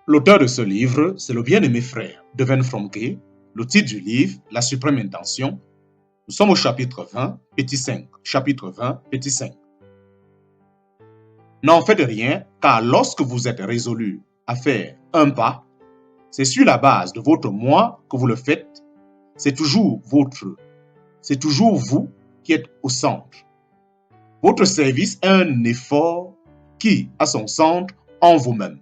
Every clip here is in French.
L'auteur de ce livre, c'est le bien-aimé frère Devin Fromke. Le titre du livre, La suprême intention. Nous sommes au chapitre 20, petit 5. Chapitre 20, petit 5. N'en faites rien, car lorsque vous êtes résolu à faire un pas, c'est sur la base de votre moi que vous le faites. C'est toujours vous qui êtes au centre. Votre service est un effort qui a son centre en vous-même.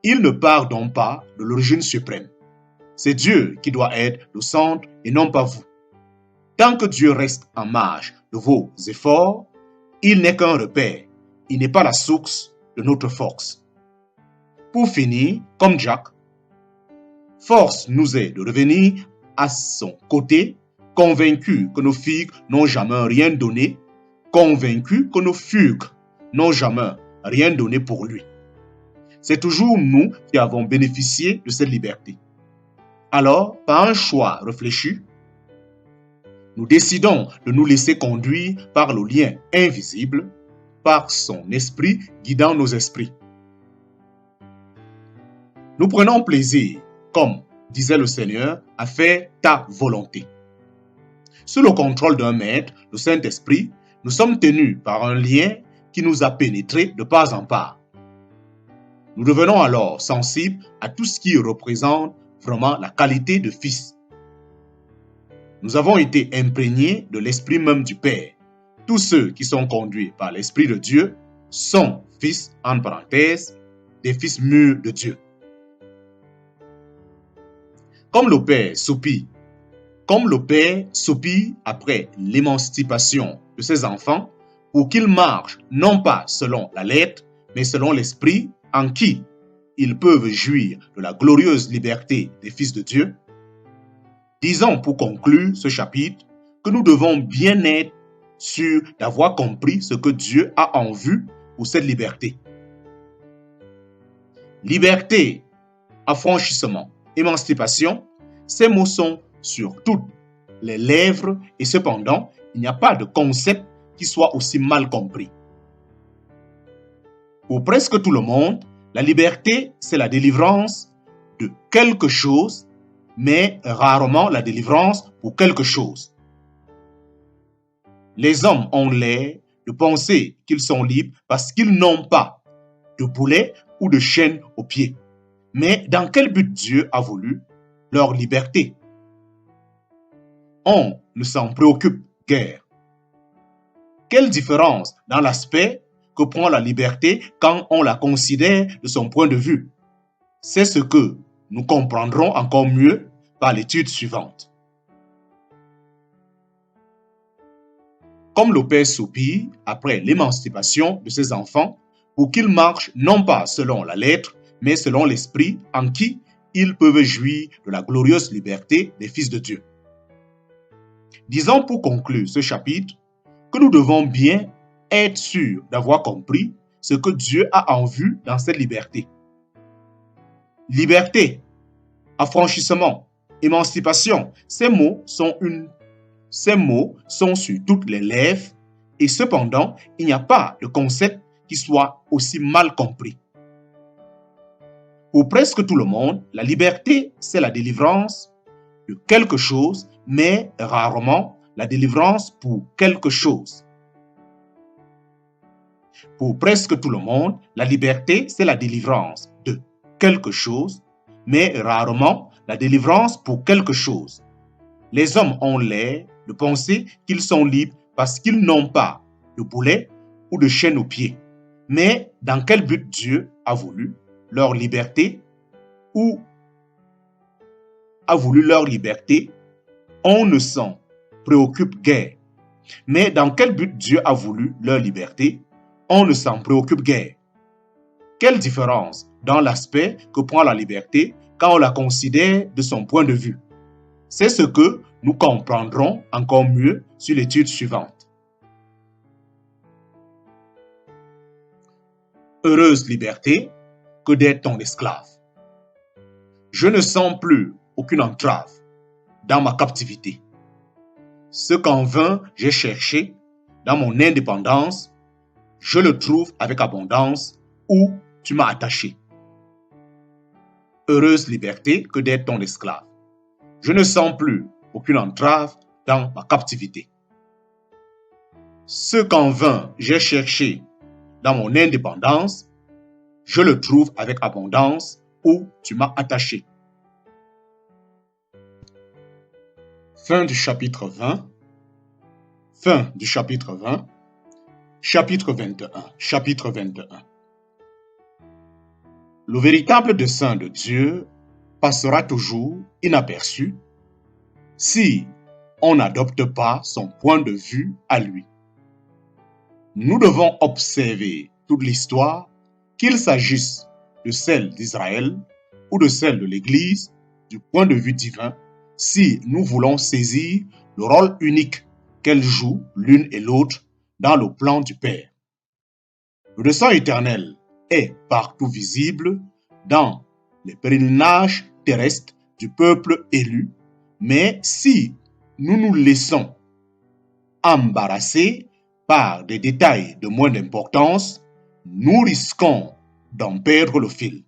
Il ne part donc pas de l'origine suprême. C'est Dieu qui doit être le centre et non pas vous. Tant que Dieu reste en marge de vos efforts, il n'est qu'un repère. Il n'est pas la source de notre force. Pour finir, comme Jacques, force nous est de revenir à son côté, convaincus que nos figues n'ont jamais rien donné, convaincus que nos fugues n'ont jamais rien donné pour lui. C'est toujours nous qui avons bénéficié de cette liberté. Alors, par un choix réfléchi, nous décidons de nous laisser conduire par le lien invisible, par son esprit guidant nos esprits. Nous prenons plaisir, comme disait le Seigneur, à faire ta volonté. Sous le contrôle d'un maître, le Saint-Esprit, nous sommes tenus par un lien qui nous a pénétrés de part en part. Nous devenons alors sensibles à tout ce qui représente vraiment la qualité de fils. Nous avons été imprégnés de l'esprit même du Père. Tous ceux qui sont conduits par l'Esprit de Dieu sont fils, en parenthèse, des fils mûrs de Dieu. Comme le Père soupire après l'émancipation de ses enfants pour qu'ils marchent non pas selon la lettre, mais selon l'Esprit en qui ils peuvent jouir de la glorieuse liberté des fils de Dieu. Disons pour conclure ce chapitre que nous devons bien être sûrs d'avoir compris ce que Dieu a en vue pour cette liberté. Liberté, affranchissement, émancipation, ces mots sont sur toutes les lèvres et cependant, il n'y a pas de concept qui soit aussi mal compris. Pour presque tout le monde, la liberté, c'est la délivrance de quelque chose, mais rarement la délivrance pour quelque chose. Les hommes ont l'air de penser qu'ils sont libres parce qu'ils n'ont pas de boulet ou de chaîne aux pieds. Mais dans quel but Dieu a voulu leur liberté? On ne s'en préoccupe guère. Quelle différence dans l'aspect que prend la liberté quand on la considère de son point de vue? C'est ce que nous comprendrons encore mieux par l'étude suivante. Comme le Père soupire après l'émancipation de ses enfants pour qu'ils marchent non pas selon la lettre, mais selon l'esprit en qui ils peuvent jouir de la glorieuse liberté des fils de Dieu. Disons pour conclure ce chapitre que nous devons bien être sûrs d'avoir compris ce que Dieu a en vue dans cette liberté. Liberté, affranchissement, émancipation, ces mots sont sur toutes les lèvres et cependant, il n'y a pas de concept qui soit aussi mal compris. Pour presque tout le monde, la liberté, c'est la délivrance de quelque chose, mais rarement la délivrance pour quelque chose. Pour presque tout le monde, la liberté, c'est la délivrance de quelque chose, mais rarement la délivrance pour quelque chose. Les hommes ont l'air de penser qu'ils sont libres parce qu'ils n'ont pas de boulet ou de chaîne aux pieds. Mais dans quel but Dieu a voulu leur liberté ou a voulu leur liberté, on ne s'en préoccupe guère. Mais dans quel but Dieu a voulu leur liberté, on ne s'en préoccupe guère. Quelle différence dans l'aspect que prend la liberté quand on la considère de son point de vue? C'est ce que nous comprendrons encore mieux sur l'étude suivante. Heureuse liberté que d'être ton esclave. Je ne sens plus aucune entrave dans ma captivité. Ce qu'en vain j'ai cherché dans mon indépendance, je le trouve avec abondance où tu m'as attaché. heureuse liberté que d'être ton esclave. Je ne sens plus aucune entrave dans ma captivité. Ce qu'en vain j'ai cherché dans mon indépendance, je le trouve avec abondance où tu m'as attaché. Fin du chapitre 20. Fin du chapitre 20. Chapitre 21. Chapitre 21. Le véritable dessein de Dieu passera toujours inaperçu si on n'adopte pas son point de vue à lui. Nous devons observer toute l'histoire, qu'il s'agisse de celle d'Israël ou de celle de l'Église, du point de vue divin, si nous voulons saisir le rôle unique qu'elles jouent l'une et l'autre dans le plan du Père. Le dessein éternel est partout visible dans les pèlerinages terrestres du peuple élu, mais si nous nous laissons embarrasser par des détails de moins d'importance, nous risquons d'en perdre le fil.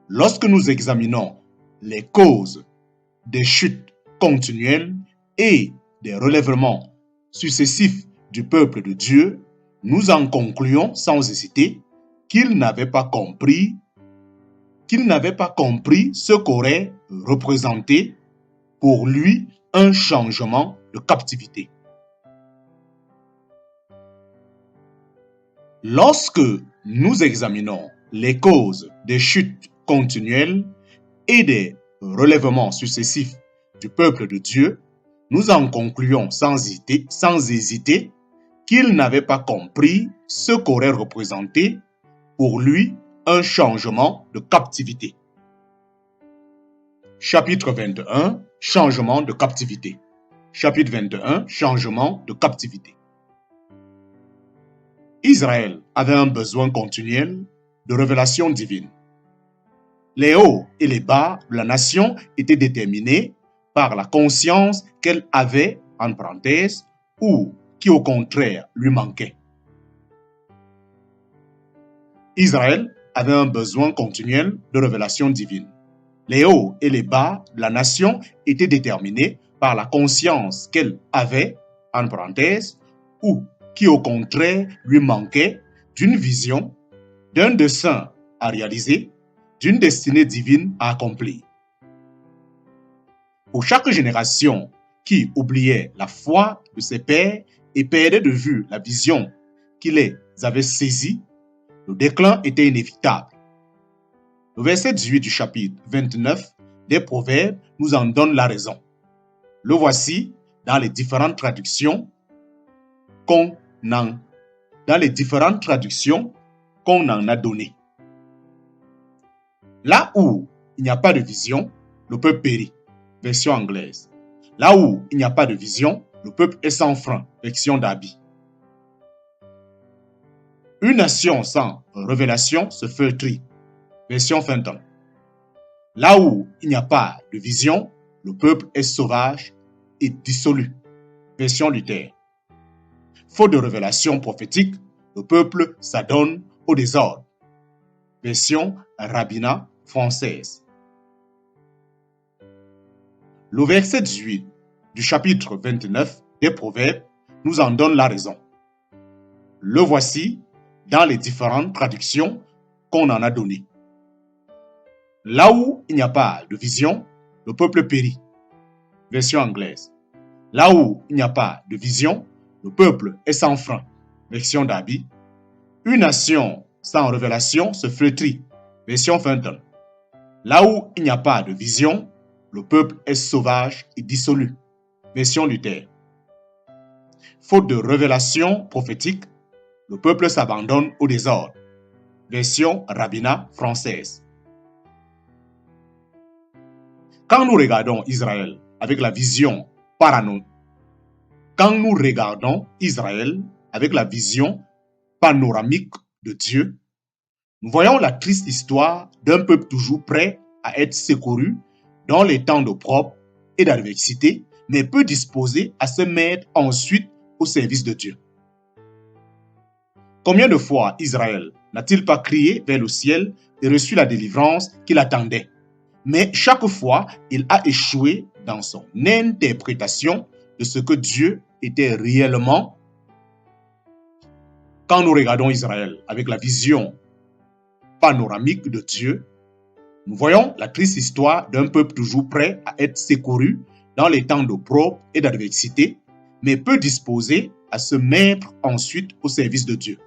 Lorsque nous examinons les causes des chutes continuelles et des relèvements successifs du peuple de Dieu, nous en concluons sans hésiter qu'il n'avait pas compris ce qu'aurait représenté pour lui un changement de captivité. Lorsque nous examinons les causes des chutes continuelles et des relèvements successifs du peuple de Dieu, nous en concluons sans hésiter qu'il n'avait pas compris ce qu'aurait représenté pour lui un changement de captivité. Chapitre 21, changement de captivité. Chapitre 21, changement de captivité. Israël avait un besoin continuel de révélation divine. Les hauts et les bas de la nation étaient déterminés par la conscience qu'elle avait, en parenthèse, ou qui au contraire lui manquait. Israël avait un besoin continuel de révélation divine. Les hauts et les bas de la nation étaient déterminés par la conscience qu'elle avait, en parenthèse, ou qui au contraire lui manquait d'une vision, d'un dessein à réaliser, d'une destinée divine à accomplir. Pour chaque génération qui oubliait la foi de ses pères et perdait de vue la vision qui les avait saisis, le déclin était inévitable. Le verset 18 du chapitre 29 des Proverbes nous en donne la raison. Le voici dans les différentes traductions qu'on en a données. Là où il n'y a pas de vision, le peuple périt. Version anglaise. Là où il n'y a pas de vision, le peuple est sans frein. Version Darby. Une nation sans révélation se flétrit. Version Fenton. Là où il n'y a pas de vision, le peuple est sauvage et dissolu. Version Luther. Faute de révélation prophétique, le peuple s'adonne au désordre. Version Rabbinat française. Le verset 18 du chapitre 29 des Proverbes nous en donne la raison. Le voici dans les différentes traductions qu'on en a données. Là où il n'y a pas de vision, le peuple périt. Version anglaise. Là où il n'y a pas de vision, le peuple est sans frein. Version Darby. Une nation sans révélation se flétrit. Version Fenton. Là où il n'y a pas de vision, le peuple est sauvage et dissolu. Version Luther. Faute de révélation prophétique, le peuple s'abandonne au désordre. Version Rabbinat française. Quand nous regardons Israël avec la vision panoramique de Dieu, nous voyons la triste histoire d'un peuple toujours prêt à être secouru dans les temps d'opprobre et d'adversité, mais peu disposé à se mettre ensuite au service de Dieu. Combien de fois Israël n'a-t-il pas crié vers le ciel et reçu la délivrance qu'il attendait? Mais chaque fois, il a échoué dans son interprétation de ce que Dieu était réellement. Quand nous regardons Israël avec la vision panoramique de Dieu, nous voyons la triste histoire d'un peuple toujours prêt à être secouru dans les temps d'opprobre et d'adversité, mais peu disposé à se mettre ensuite au service de Dieu.